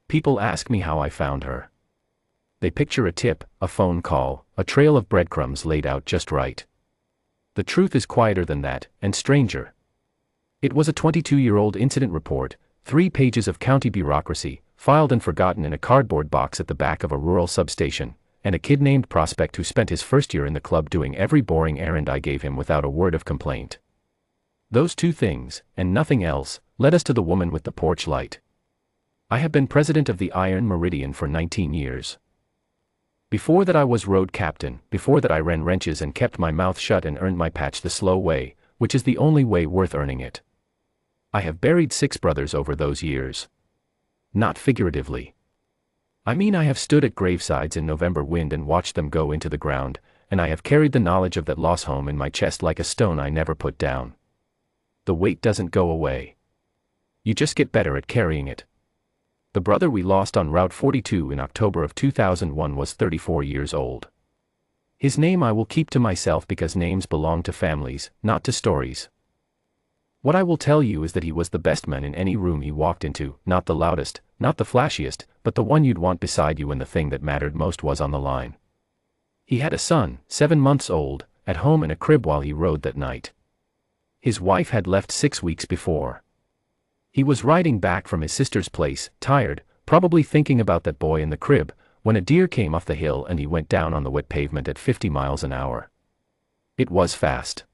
People ask me how I found her. They picture a tip, a phone call, a trail of breadcrumbs laid out just right. The truth is quieter than that, and stranger. It was a 22-year-old incident report, 3 pages of county bureaucracy, filed and forgotten in a cardboard box at the back of a rural substation, and a kid named Prospect who spent his first year in the club doing every boring errand I gave him without a word of complaint. Those 2 things, and nothing else, led us to the woman with the porch light. I have been president of the Iron Meridian for 19 years. Before that I was road captain, before that I ran wrenches and kept my mouth shut and earned my patch the slow way, which is the only way worth earning it. I have buried 6 brothers over those years. Not figuratively. I mean I have stood at gravesides in November wind and watched them go into the ground, and I have carried the knowledge of that loss home in my chest like a stone I never put down. The weight doesn't go away. You just get better at carrying it. The brother we lost on Route 42 in October of 2001 was 34 years old. His name I will keep to myself because names belong to families, not to stories. What I will tell you is that he was the best man in any room he walked into, not the loudest, not the flashiest, but the one you'd want beside you when the thing that mattered most was on the line. He had a son, 7 months old, at home in a crib while he rode that night. His wife had left 6 weeks before. He was riding back from his sister's place, tired, probably thinking about that boy in the crib, when a deer came off the hill and he went down on the wet pavement at 50 miles an hour. It was fast.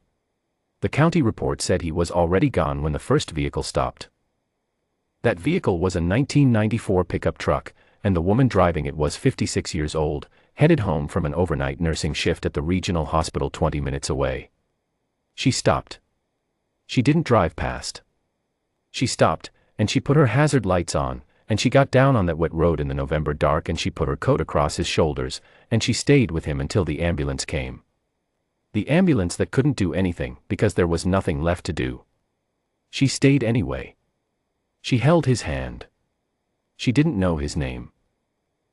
The county report said he was already gone when the first vehicle stopped. That vehicle was a 1994 pickup truck, and the woman driving it was 56 years old, headed home from an overnight nursing shift at the regional hospital 20 minutes away. She stopped. She didn't drive past. She stopped, and she put her hazard lights on, and she got down on that wet road in the November dark and she put her coat across his shoulders, and she stayed with him until the ambulance came. The ambulance that couldn't do anything, because there was nothing left to do. She stayed anyway. She held his hand. She didn't know his name.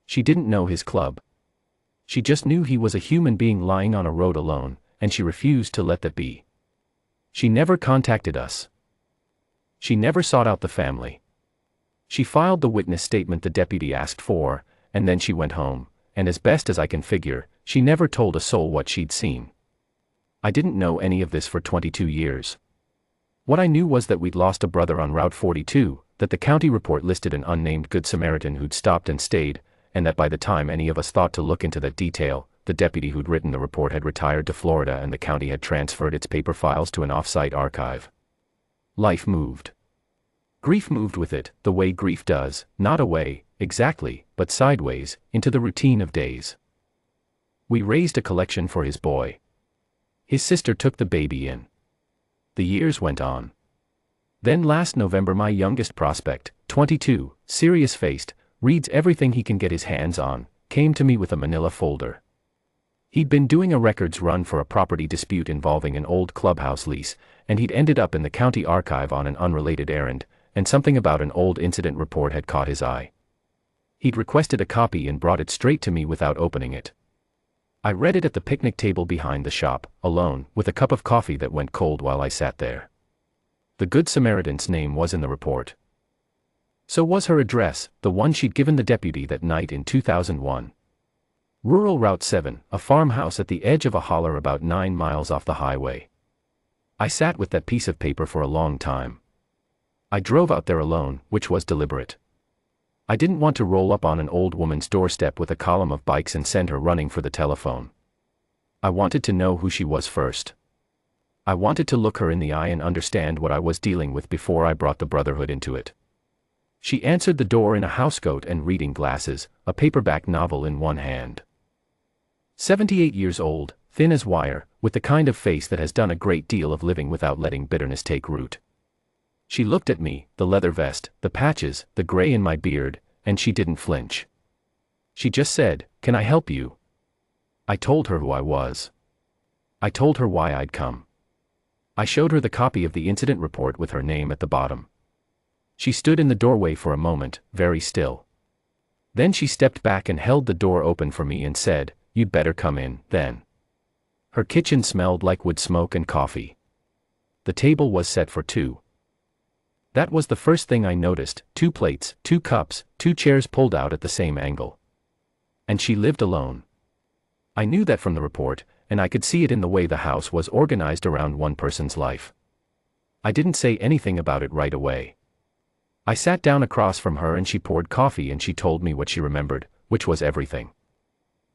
She didn't know his club. She just knew he was a human being lying on a road alone, and she refused to let that be. She never contacted us. She never sought out the family. She filed the witness statement the deputy asked for, and then she went home, and as best as I can figure, she never told a soul what she'd seen. I didn't know any of this for 22 years. What I knew was that we'd lost a brother on Route 42, that the county report listed an unnamed Good Samaritan who'd stopped and stayed, and that by the time any of us thought to look into that detail, the deputy who'd written the report had retired to Florida and the county had transferred its paper files to an off-site archive. Life moved. Grief moved with it, the way grief does, not away, exactly, but sideways, into the routine of days. We raised a collection for his boy. His sister took the baby in. The years went on. Then last November my youngest prospect, 22, serious-faced, reads everything he can get his hands on, came to me with a manila folder. He'd been doing a records run for a property dispute involving an old clubhouse lease, and he'd ended up in the county archive on an unrelated errand, and something about an old incident report had caught his eye. He'd requested a copy and brought it straight to me without opening it. I read it at the picnic table behind the shop, alone, with a cup of coffee that went cold while I sat there. The Good Samaritan's name was in the report. So was her address, the one she'd given the deputy that night in 2001. Rural Route 7, a farmhouse at the edge of a holler about 9 miles off the highway. I sat with that piece of paper for a long time. I drove out there alone, which was deliberate. I didn't want to roll up on an old woman's doorstep with a column of bikes and send her running for the telephone. I wanted to know who she was first. I wanted to look her in the eye and understand what I was dealing with before I brought the Brotherhood into it. She answered the door in a housecoat and reading glasses, a paperback novel in one hand. 78 years old, thin as wire, with the kind of face that has done a great deal of living without letting bitterness take root. She looked at me, the leather vest, the patches, the gray in my beard, and she didn't flinch. She just said, "Can I help you?" I told her who I was. I told her why I'd come. I showed her the copy of the incident report with her name at the bottom. She stood in the doorway for a moment, very still. Then she stepped back and held the door open for me and said, "You'd better come in, then." Her kitchen smelled like wood smoke and coffee. The table was set for 2. That was the first thing I noticed: 2 plates, 2 cups, 2 chairs pulled out at the same angle. And she lived alone. I knew that from the report, and I could see it in the way the house was organized around one person's life. I didn't say anything about it right away. I sat down across from her and she poured coffee and she told me what she remembered, which was everything.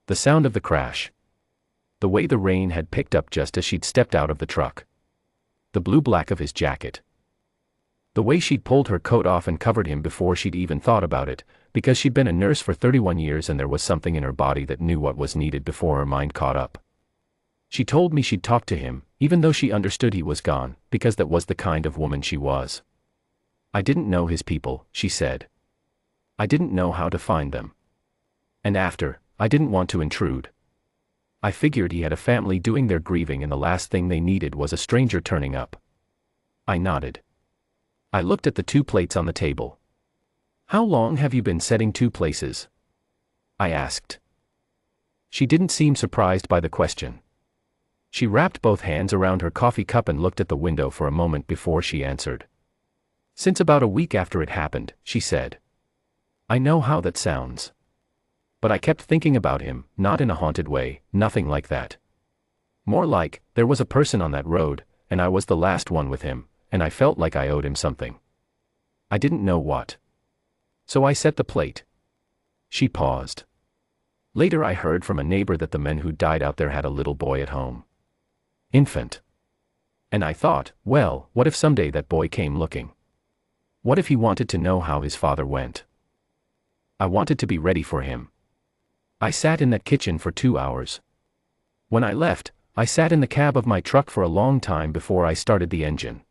The sound of the crash. The way the rain had picked up just as she'd stepped out of the truck. The blue-black of his jacket. The way she'd pulled her coat off and covered him before she'd even thought about it, because she'd been a nurse for 31 years and there was something in her body that knew what was needed before her mind caught up. She told me she'd talk to him, even though she understood he was gone, because that was the kind of woman she was. I didn't know his people, she said. I didn't know how to find them. And after, I didn't want to intrude. I figured he had a family doing their grieving and the last thing they needed was a stranger turning up. I nodded. I looked at the 2 plates on the table. How long have you been setting 2 places? I asked. She didn't seem surprised by the question. She wrapped both hands around her coffee cup and looked at the window for a moment before she answered. Since about a week after it happened, she said. I know how that sounds. But I kept thinking about him, not in a haunted way, nothing like that. More like, there was a person on that road, and I was the last one with him, and I felt like I owed him something. I didn't know what. So I set the plate. She paused. Later I heard from a neighbor that the men who died out there had a little boy at home. Infant. And I thought, well, what if someday that boy came looking? What if he wanted to know how his father went? I wanted to be ready for him. I sat in that kitchen for 2 hours. When I left, I sat in the cab of my truck for a long time before I started the engine.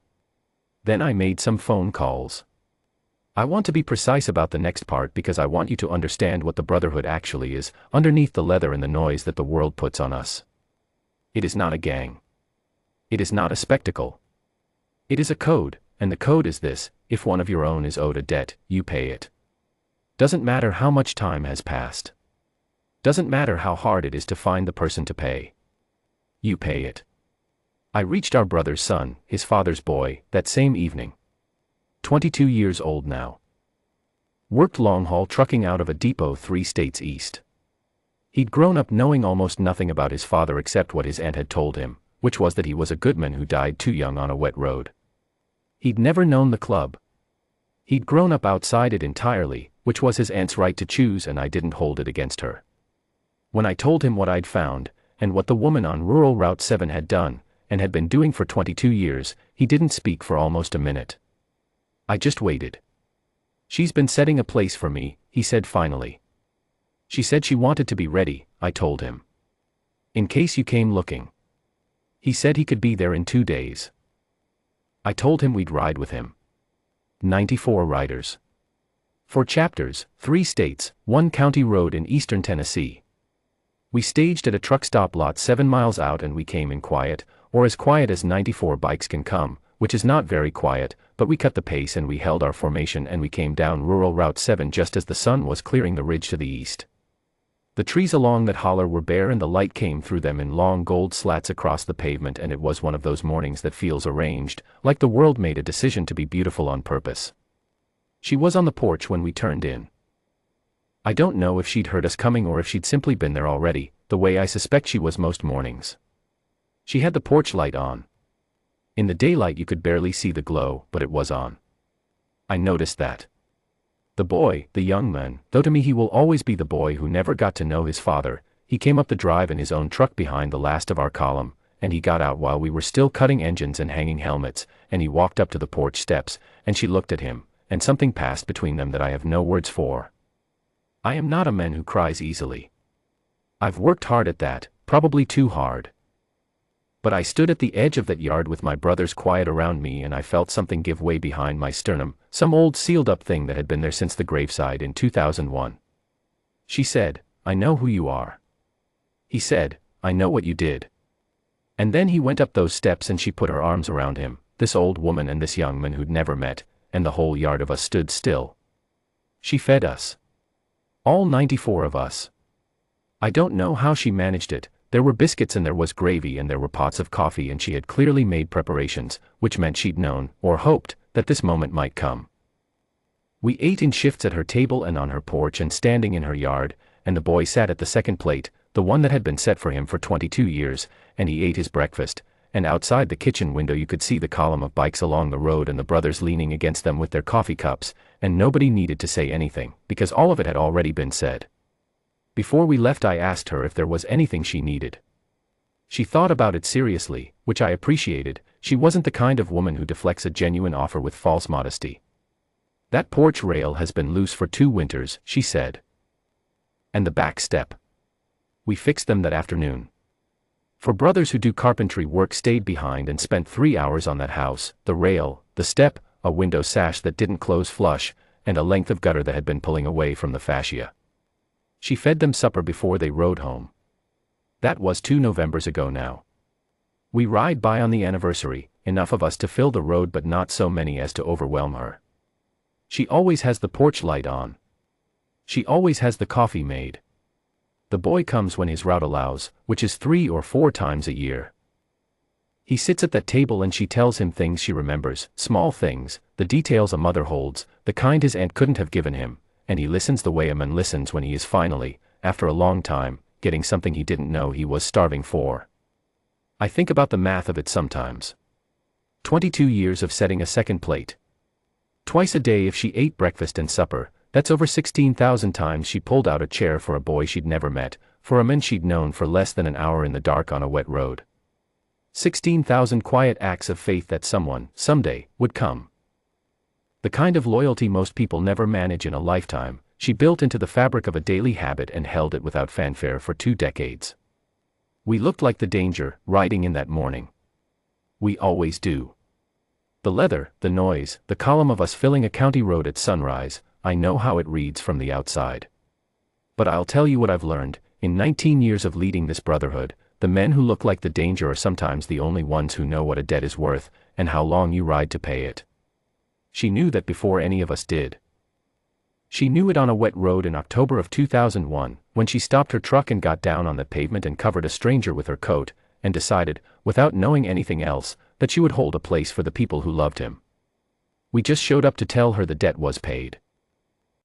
Then I made some phone calls. I want to be precise about the next part because I want you to understand what the Brotherhood actually is, underneath the leather and the noise that the world puts on us. It is not a gang. It is not a spectacle. It is a code, and the code is this: if one of your own is owed a debt, you pay it. Doesn't matter how much time has passed. Doesn't matter how hard it is to find the person to pay. You pay it. I reached our brother's son, his father's boy, that same evening. 22 years old now. Worked long-haul trucking out of a depot 3 states east. He'd grown up knowing almost nothing about his father except what his aunt had told him, which was that he was a good man who died too young on a wet road. He'd never known the club. He'd grown up outside it entirely, which was his aunt's right to choose, and I didn't hold it against her. When I told him what I'd found, and what the woman on rural Route 7 had done, and had been doing for 22 years, he didn't speak for almost a minute. I just waited. She's been setting a place for me, he said finally. She said she wanted to be ready, I told him. In case you came looking. He said he could be there in 2 days. I told him we'd ride with him. 94 riders. 4 chapters, 3 states, 1 county road in eastern Tennessee. We staged at a truck stop lot 7 miles out and we came in quiet, or as quiet as 94 bikes can come, which is not very quiet, but we cut the pace and we held our formation and we came down rural Route 7 just as the sun was clearing the ridge to the east. The trees along that holler were bare and the light came through them in long gold slats across the pavement, and it was one of those mornings that feels arranged, like the world made a decision to be beautiful on purpose. She was on the porch when we turned in. I don't know if she'd heard us coming or if she'd simply been there already, the way I suspect she was most mornings. She had the porch light on. In the daylight you could barely see the glow, but it was on. I noticed that. The boy, the young man, though to me he will always be the boy who never got to know his father, he came up the drive in his own truck behind the last of our column, and he got out while we were still cutting engines and hanging helmets, and he walked up to the porch steps, and she looked at him, and something passed between them that I have no words for. I am not a man who cries easily. I've worked hard at that, probably too hard. But I stood at the edge of that yard with my brothers quiet around me and I felt something give way behind my sternum, some old sealed-up thing that had been there since the graveside in 2001. She said, I know who you are. He said, I know what you did. And then he went up those steps and she put her arms around him, this old woman and this young man who'd never met, and the whole yard of us stood still. She fed us. All 94 of us. I don't know how she managed it. There were biscuits and there was gravy and there were pots of coffee, and she had clearly made preparations, which meant she'd known, or hoped, that this moment might come. We ate in shifts at her table and on her porch and standing in her yard, and the boy sat at the second plate, the one that had been set for him for 22 years, and he ate his breakfast, and outside the kitchen window you could see the column of bikes along the road and the brothers leaning against them with their coffee cups, and nobody needed to say anything, because all of it had already been said. Before we left I asked her if there was anything she needed. She thought about it seriously, which I appreciated. She wasn't the kind of woman who deflects a genuine offer with false modesty. "That porch rail has been loose for 2 winters, she said. "And the back step. We fixed them that afternoon." For brothers who do carpentry work stayed behind and spent 3 hours on that house, the rail, the step, a window sash that didn't close flush, and a length of gutter that had been pulling away from the fascia. She fed them supper before they rode home. That was 2 Novembers ago now. We ride by on the anniversary, enough of us to fill the road but not so many as to overwhelm her. She always has the porch light on. She always has the coffee made. The boy comes when his route allows, which is 3 or 4 times a year. He sits at that table and she tells him things she remembers, small things, the details a mother holds, the kind his aunt couldn't have given him, and he listens the way a man listens when he is finally, after a long time, getting something he didn't know he was starving for. I think about the math of it sometimes. 22 years of setting a second plate. Twice a day if she ate breakfast and supper, that's over 16,000 times she pulled out a chair for a boy she'd never met, for a man she'd known for less than an hour in the dark on a wet road. 16,000 quiet acts of faith that someone, someday, would come. The kind of loyalty most people never manage in a lifetime, she built into the fabric of a daily habit and held it without fanfare for 2 decades. We looked like the danger, riding in that morning. We always do. The leather, the noise, the column of us filling a county road at sunrise, I know how it reads from the outside. But I'll tell you what I've learned, in 19 years of leading this brotherhood, the men who look like the danger are sometimes the only ones who know what a debt is worth, and how long you ride to pay it. She knew that before any of us did. She knew it on a wet road in October of 2001, when she stopped her truck and got down on the pavement and covered a stranger with her coat, and decided, without knowing anything else, that she would hold a place for the people who loved him. We just showed up to tell her the debt was paid.